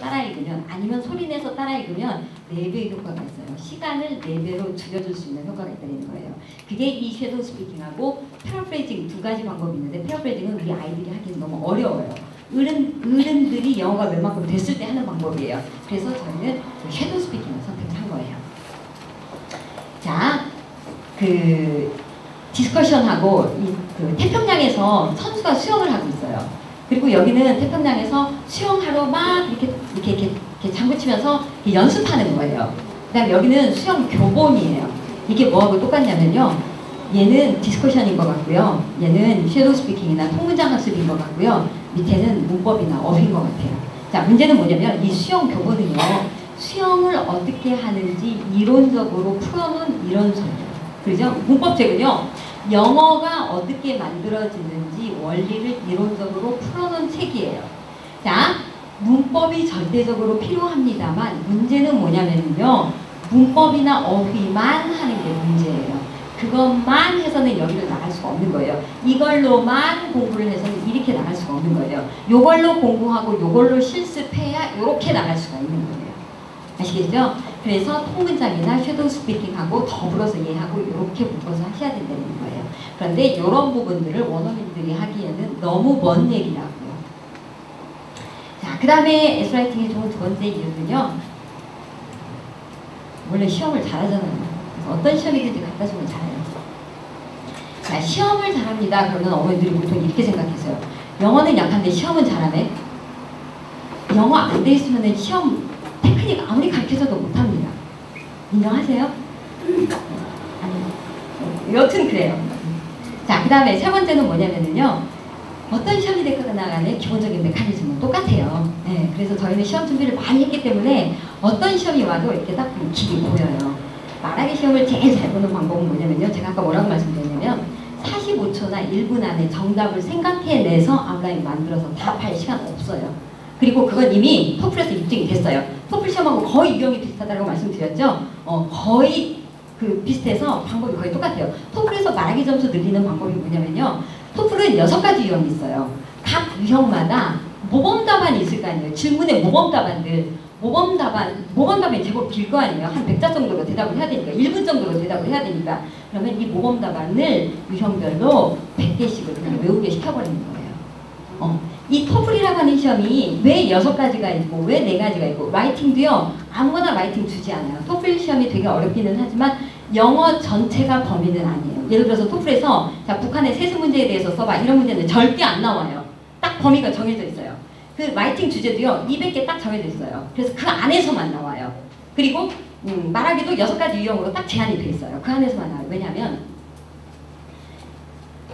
따라 읽으면 아니면 소리 내서 따라 읽으면 4배의 효과가 있어요. 시간을 4배로 줄여줄 수 있는 효과가 있다는 거예요. 그게 이 섀도우 스피킹하고 패러프레이징 두 가지 방법이 있는데 패러프레이징은 우리 아이들이 하기는 너무 어려워요. 어른들이 영어가 웬만큼 됐을 때 하는 방법이에요. 그래서 저희는 그 섀도우 스피킹을 선택한 거예요. 자, 디스커션하고 그 태평양에서 선수가 수영을 하고 있어요. 그리고 여기는 태평양에서 수영하러 막 이렇게 장구 치면서 연습하는 거예요. 그다음에 여기는 수영 교본이에요. 이게 뭐하고 똑같냐면요. 얘는 디스커션인 것 같고요. 얘는 섀도우 스피킹이나 통문장 학습인 것 같고요. 밑에는 문법이나 어휘인 것 같아요. 자, 문제는 뭐냐면 이 수영 교본은요. 수영을 어떻게 하는지 이론적으로 풀어놓은 이론서예요. 그죠? 문법책은요. 영어가 어떻게 만들어지는지 원리를 이론적으로 풀어놓은 책이에요. 자, 문법이 절대적으로 필요합니다만 문제는 뭐냐면요. 문법이나 어휘만 하는 게 문제예요. 그것만 해서는 여기를 나갈 수가 없는 거예요. 이걸로만 공부를 해서는 이렇게 나갈 수가 없는 거예요. 요걸로 공부하고 요걸로 실습해야 이렇게 나갈 수가 있는 거예요. 아시겠죠? 그래서 통문장이나 섀도우 스피킹하고 더불어서 얘하고 이렇게 묶어서 하셔야 된다는 거예요. 그런데 이런 부분들을 원어민들이 하기에는 너무 먼 얘기라고요. 자, 그 다음에 에스라이팅이 좋은 두 번째 이유는요. 원래 시험을 잘하잖아요. 그래서 어떤 시험이든지 갖다 주면 잘해요. 자, 시험을 잘합니다. 그러면 어머니들이 보통 이렇게 생각했어요. 영어는 약한데 시험은 잘하네. 영어 안 돼 있으면 시험 테크닉 아무리 가르쳐줘도 못합니다. 인정하세요? 아니, 여튼 그래요. 자, 그 다음에 세 번째는 뭐냐면요. 어떤 시험이 됐거나 간에 기본적인 메커니즘은 똑같아요. 네, 그래서 저희는 시험 준비를 많이 했기 때문에 어떤 시험이 와도 이렇게 딱 길이 보여요. 말하기 시험을 제일 잘 보는 방법은 뭐냐면요. 제가 아까 뭐라고 말씀드렸냐면 45초나 1분 안에 정답을 생각해내서 아웃라인 만들어서 답할 시간 없어요. 그리고 그건 이미 토플에서 입증이 됐어요. 토플 시험하고 거의 유형이 비슷하다고 말씀드렸죠. 거의 비슷해서 방법이 거의 똑같아요. 토플에서 말하기 점수 늘리는 방법이 뭐냐면요. 토플은 6가지 유형이 있어요. 각 유형마다 모범답안이 있을 거 아니에요. 질문의 모범답안들. 모범답안이 제법 길 거 아니에요. 한 100자 정도로 대답을 해야 되니까. 1분 정도로 대답을 해야 되니까. 그러면 이 모범답안을 유형별로 100개씩을 그냥 외우게 시켜버리는 거예요. 이 토플이라고 하는 시험이 왜 6가지가 있고 왜 4가지가 있고 라이팅도요. 아무거나 라이팅 주지 않아요. 토플 시험이 되게 어렵기는 하지만 영어 전체가 범위는 아니에요. 예를 들어서 토플에서 자, 북한의 세수 문제에 대해서 써봐. 이런 문제는 절대 안 나와요. 딱 범위가 정해져 있어요. 그 라이팅 주제도요. 200개 딱 정해져 있어요. 그래서 그 안에서만 나와요. 그리고 말하기도 6가지 유형으로 딱 제한이 돼 있어요. 그 안에서만 나와요. 왜냐하면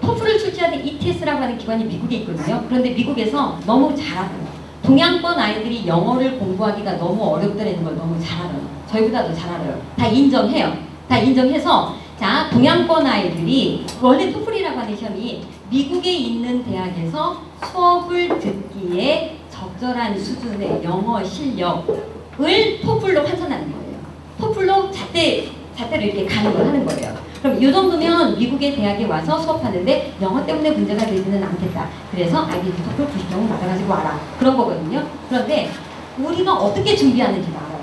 토플을 출제하는 ETS라고 하는 기관이 미국에 있거든요. 그런데 미국에서 너무 잘 알아요. 동양권 아이들이 영어를 공부하기가 너무 어렵다는 걸 너무 잘 알아요. 저희보다도 잘 알아요. 다 인정해요. 다 인정해서 자, 동양권 아이들이 원래 토플이라고 하는 시험이 미국에 있는 대학에서 수업을 듣기에 적절한 수준의 영어 실력을 토플로 환산하는 거예요. 토플로 잣대로 이렇게 가는 걸 하는 거예요. 그럼 이 정도면 미국의 대학에 와서 수업하는데 영어 때문에 문제가 되지는 않겠다. 그래서 IBM 토플 90점을 받아가지고 와라. 그런 거거든요. 그런데 우리가 어떻게 준비하는지도 알아요.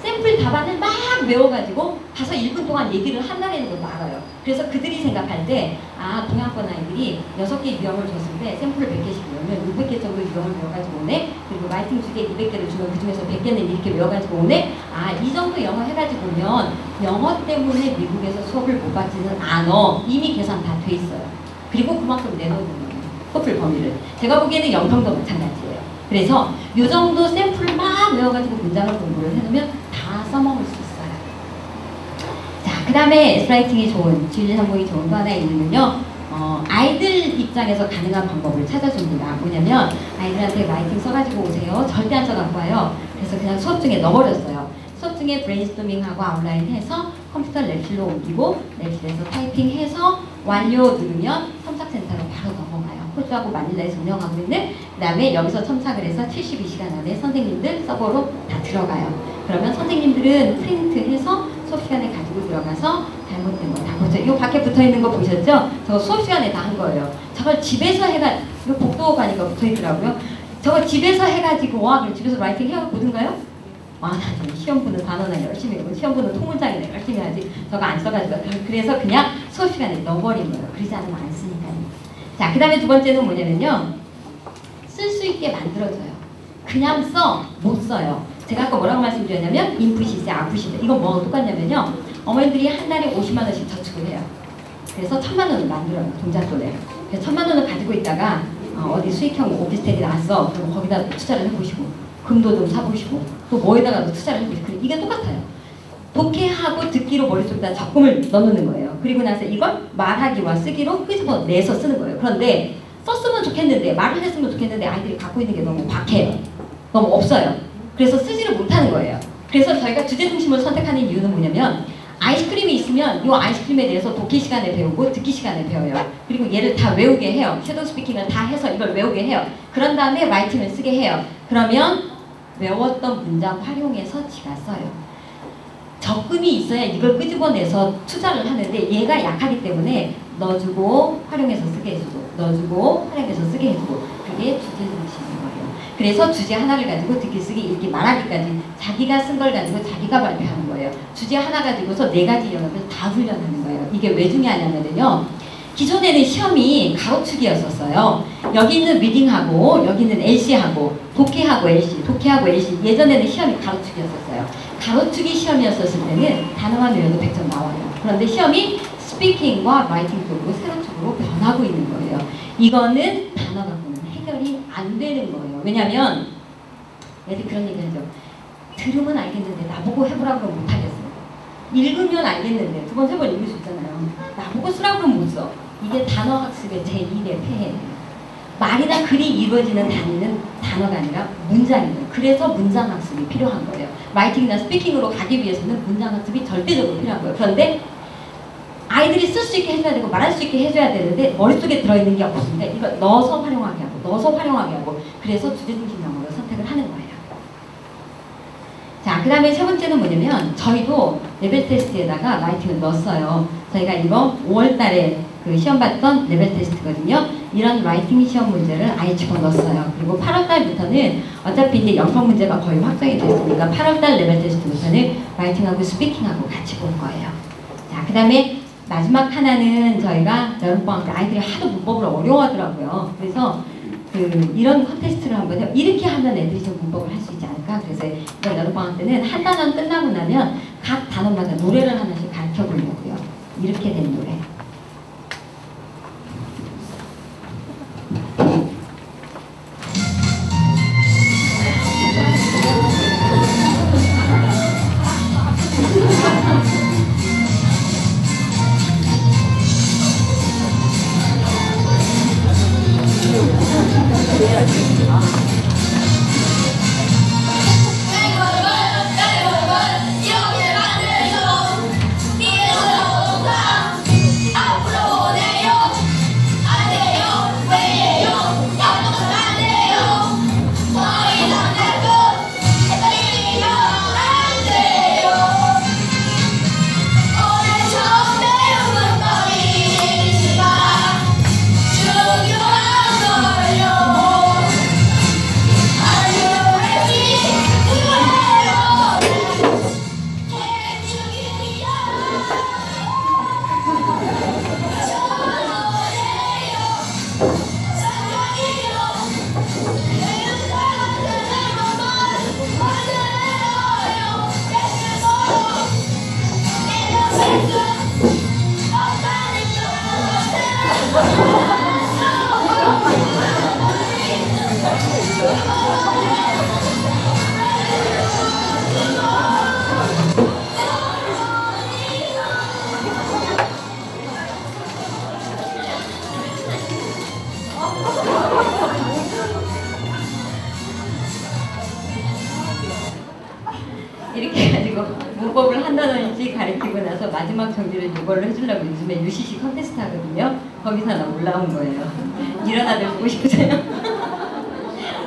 샘플 답안을 막 외워가지고 가서 1분 동안 얘기를 한다는 것도 알아요. 그래서 그들이 생각할 때 동양권 아이들이 6개 유형을 줬을 때 샘플을 100개씩 외우면 600개 정도 유형을 외워가지고 오네. 그리고 라이팅 주제 200개를 주면 그 중에서 100개는 이렇게 외워가지고 오네. 이 정도 영어 해가지고 오면 영어 때문에 미국에서 수업을 못 받지는 않아. 이미 계산 다 돼 있어요. 그리고 그만큼 내놓는 거예요. 토플 범위를. 제가 보기에는 영평도 마찬가지예요. 그래서 이 정도 샘플을 막 외워가지고 문장을 공부를 해놓으면 다 써먹을 수 있어요. 자, 그 다음에 에스라이팅이 좋은, 진리상봉이 좋은 또 하나의 이유는요. 아이들 입장에서 가능한 방법을 찾아줍니다. 뭐냐면 아이들한테 라이팅 써가지고 오세요. 절대 안 써갖고 와요. 그래서 그냥 수업 중에 넣어버렸어요. 수업 중에 브레인스토밍하고 아웃라인 해서 컴퓨터 랩실로 옮기고 랩실에서 타이핑해서 완료 누르면 첨삭센터로 바로 넘어가요. 호주하고 마닐라에서 운영하고 있는. 그 다음에 여기서 첨삭을 해서 72시간 안에 선생님들 서버로 다 들어가요. 그러면 선생님들은 프린트해서 수업시간에 가지고 들어가서 잘못된 거 다 보죠. 이거 밖에 붙어있는 거 보셨죠? 저거 수업시간에 다 한 거예요. 저걸 집에서 이거 복도관이가 붙어있더라고요. 저거 집에서 해가지고 와 그럼 집에서 라이팅 해가 보든가요? 아, 나 시험 보는 단어나 열심히 해고 시험 보는 통문장이나 열심히 해야지 저거 안 써가지고 그래서 그냥 수업 시간에 넣어버린 거예요. 그러지 않으면 안 쓰니까요. 자, 그 다음에 두 번째는 뭐냐면요. 쓸 수 있게 만들어줘요. 그냥 못 써요. 제가 아까 뭐라고 말씀드렸냐면 인풋이세, 아웃풋이세. 이건 뭐가 똑같냐면요. 어머니들이 한 달에 50만 원씩 저축을 해요. 그래서 1,000만 원을 만들어요. 동작돈에. 그래서 1,000만 원을 가지고 있다가 어디 수익형 오피스텔이 나왔어. 그럼 거기다 투자를 해보시고 금도 좀 사보시고 또 뭐에다가도 투자를 해보시고 이게 똑같아요. 독해하고 듣기로 머릿속에다 적금을 넣는 거예요. 그리고 나서 이걸 말하기와 쓰기로 끄집어내서 쓰는 거예요. 그런데 썼으면 좋겠는데 말을 했으면 좋겠는데 아이들이 갖고 있는 게 너무 박해요. 너무 없어요. 그래서 쓰지를 못하는 거예요. 그래서 저희가 주제 중심을 선택하는 이유는 뭐냐면 아이스크림이 있으면 이 아이스크림에 대해서 독해 시간에 배우고 듣기 시간에 배워요. 그리고 얘를 다 외우게 해요. 섀도우 스피킹을 다 해서 이걸 외우게 해요. 그런 다음에 라이팅을 쓰게 해요. 그러면 외웠던 문장 활용해서 지가 써요. 적금이 있어야 이걸 끄집어내서 투자를 하는데 얘가 약하기 때문에 넣어주고 활용해서 쓰게 해주고 넣어주고 활용해서 쓰게 해주고 그게 주제 중심인 거예요. 그래서 주제 하나를 가지고 듣기, 쓰기, 읽기, 말하기까지 자기가 쓴 걸 가지고 자기가 발표하는 거예요. 주제 하나 가지고서 4가지 영역을 다 훈련하는 거예요. 이게 왜 중요하냐면요. 기존에는 시험이 가로축이었었어요. 여기 있는 리딩하고 여기 있는 LC하고 독해하고 LC, 독해하고 LC 예전에는 시험이 가로축이었었어요. 가로축이 시험이었었을 때는 단어만 외워도 100점 나와요. 그런데 시험이 스피킹과 라이팅 쪽으로 세로축으로 변하고 있는 거예요. 이거는 단어 갖고는 해결이 안 되는 거예요. 왜냐면 애들 그런 얘기 하죠. 들으면 알겠는데 나보고 해보라고 그러면 못하겠어요. 읽으면 알겠는데 두 번, 세 번 읽을 수 있잖아요. 나보고 쓰라고 그러면 못 써. 이게 단어 학습의 제1의 폐해예요. 말이나 글이 이루어지는 단어가 아니라 문장이에요. 그래서 문장 학습이 필요한 거예요. 라이팅이나 스피킹으로 가기 위해서는 문장 학습이 절대적으로 필요한 거예요. 그런데 아이들이 쓸 수 있게 해줘야 되고 말할 수 있게 해줘야 되는데 머릿속에 들어있는 게 없으니까 이걸 넣어서 활용하게 하고 넣어서 활용하게 하고 그래서 주제중심 영어를 선택을 하는 거예요. 자, 그 다음에 세 번째는 뭐냐면 저희도 레벨 테스트에다가 라이팅을 넣었어요. 저희가 이거 5월 달에 그 시험 봤던 레벨 테스트거든요. 이런 라이팅 시험 문제를 아예 집어넣었어요. 그리고 8월 달부터는 어차피 이제 영평 문제가 거의 확정이 됐으니까 8월 달 레벨 테스트부터는 라이팅하고 스피킹하고 같이 볼 거예요. 자, 그 다음에 마지막 하나는 저희가 여름방학 때 아이들이 하도 문법을 어려워하더라고요. 그래서 이런 컨테스트를 한번 해요. 이렇게 하면 애들이 좀 문법을 할 수 있지 않을까? 그래서 이번 여름방학 때는 한 단원 끝나고 나면 각 단원마다 노래를 하나씩 가르쳐 보려고요. 이렇게 된 노래. 이렇게 해가지고 문법을 한 단원씩 가르치고 나서 마지막 정리를 이걸로 해주려고 요즘에 UCC 컨테스트 하거든요. 거기서 하나 올라온 거예요. 이런 아들 보고 싶으세요?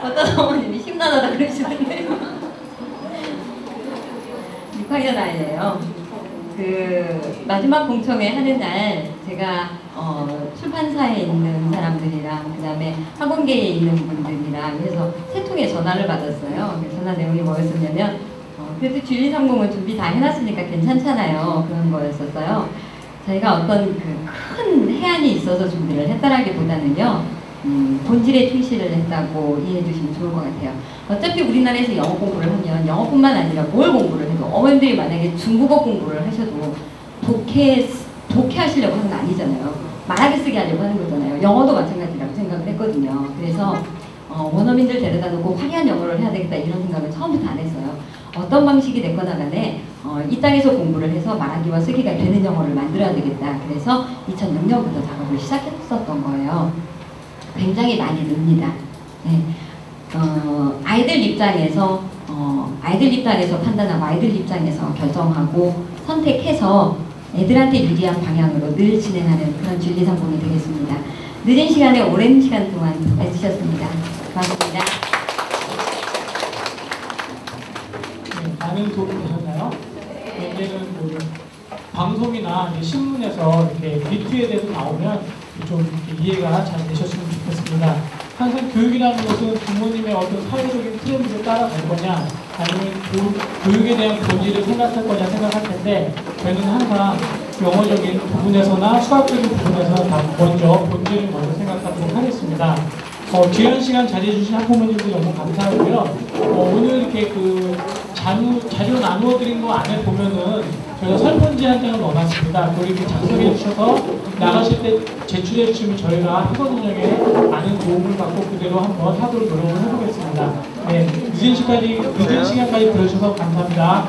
어떤 어머님이 심란하다 그러시는데 6학년 아이예요. 그 마지막 공청회 하는 날 제가 출판사에 있는 사람들이랑 그다음에 학원계에 있는 분들이랑 해서 세 통의 전화를 받았어요. 그 전화 내용이 뭐였었냐면 그래도 진리상봉은 준비 다 해놨으니까 괜찮잖아요. 그런 거였었어요. 저희가 어떤 그 큰 해안이 있어서 준비를 했다라기보다는요. 본질에 충실을 했다고 이해해 주시면 좋을 것 같아요. 어차피 우리나라에서 영어 공부를 하면 영어뿐만 아니라 뭘 공부를 해도 어머님들이 만약에 중국어 공부를 하셔도 독해하시려고 하는 거 아니잖아요. 말하게 쓰게 하려고 하는 거잖아요. 영어도 마찬가지라고 생각을 했거든요. 그래서 원어민들 데려다 놓고 화려한 영어를 해야 되겠다 이런 생각을 처음부터 안 했어요. 어떤 방식이 됐거나 간에 이 땅에서 공부를 해서 말하기와 쓰기가 되는 영어를 만들어야 되겠다. 그래서 2006년부터 작업을 시작했었던 거예요. 굉장히 많이 늡니다. 네. 아이들 입장에서 판단하고 아이들 입장에서 결정하고 선택해서 애들한테 유리한 방향으로 늘 진행하는 그런 진리상봉이 되겠습니다. 늦은 시간에 오랜 시간 동안 해주셨습니다. 고맙습니다. 네, 많은 도움이 되셨나요? 이제는 그 방송이나 신문에서 이렇게 리트에 대해서 나오면 좀 이해가 잘 되셨으면 좋겠습니다. 항상 교육이라는 것은 부모님의 어떤 사회적인 트렌드를 따라갈 거냐, 아니면 교육에 대한 본질을 생각할 거냐 생각할 텐데, 저희는 항상 영어적인 부분에서나 수학적인 부분에서 다 먼저 본질을 먼저 생각하도록 하겠습니다. 귀한 시간 자리해 주신 학부모님들 너무 감사하고요. 오늘 이렇게 그 자료 나누어 드린 거 안에 보면은 저희가 설문지 한 장을 넣어놨습니다. 그걸 이렇게 작성해 주셔서 나가실 때 제출해 주시면 저희가 학원 운영에 많은 도움을 받고 그대로 한번 하도록 노력을 해보겠습니다. 네, 늦은 시간까지 들어주셔서 감사합니다.